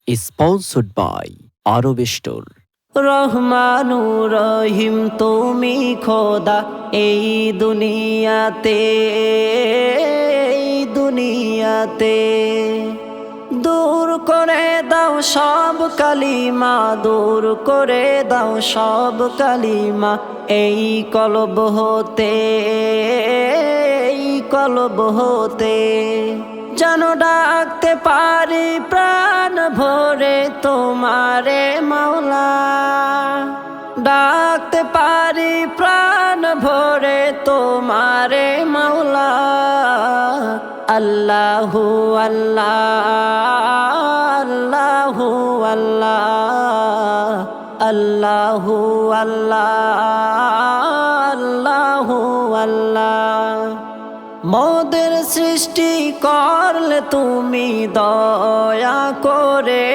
Sponsored by Arab Store. রহমানুর রহিম তুমি খোদা এই দুনিয়াতে দূর করে দাও সব কালিমা, দূর করে দাও সব কালিমা এই কলব হতে যেন ডাকতে পারি প্রাণ ভরে তোমারে মাওলা, ডাকতে পারি প্রাণ ভরে তোমারে মাওলা। আল্লাহু আল্লাহ আল্লাহু আল্লাহ আল্লাহু আল্লাহ আল্লাহু আল্লাহ। মোদের সৃষ্টি করলে তুমি দয়া করে,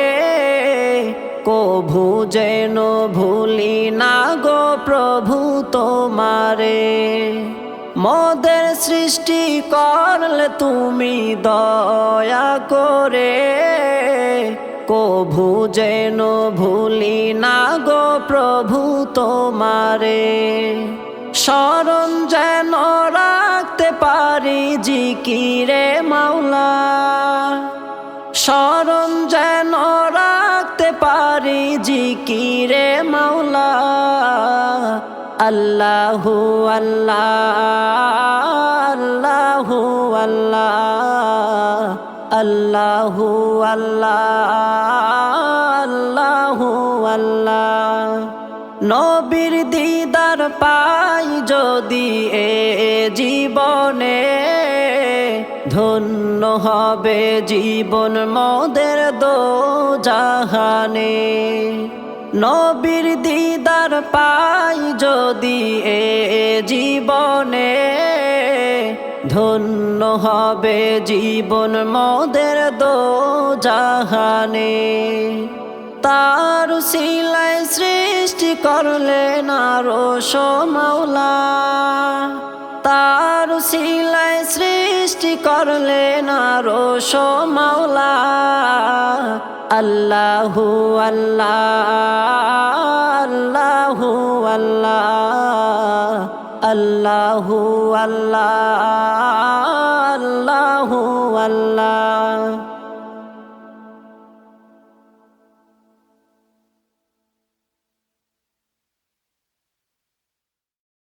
কভু যেন ভুলি না গো প্রভু তোমারে। মোদের সৃষ্টি করলে তুমি দয়া করে, কভু যেন ভুলি না গো প্রভু তোমারে। স্মরণ যেন রাখতে পারি জিকিরে মাওলা, স্মরণ যেন রাখতে পারি জিকিরে মাওলা। আল্লাহু আল্লাহ আল্লাহু আল্লাহ আল্লাহু আল্লাহ আল্লাহু আল্লাহ। নবীর দিদার পাই যদি এ জীবনে, ধন্য হবে জীবন মোদের দোজাহানে। নবীর দিদার পাই যদি এ জীবনে, ধন্য হবে জীবন মোদের দোজাহানে। তার উসিলায় সৃষ্টি করলেন আরশ মাওলা, তার উসিলায় সৃষ্টি করলেন আরশ মাওলা। আল্লাহু আল্লাহ আল্লাহু আল্লাহ আল্লাহু আল্লাহ আল্লাহু আল্লাহ।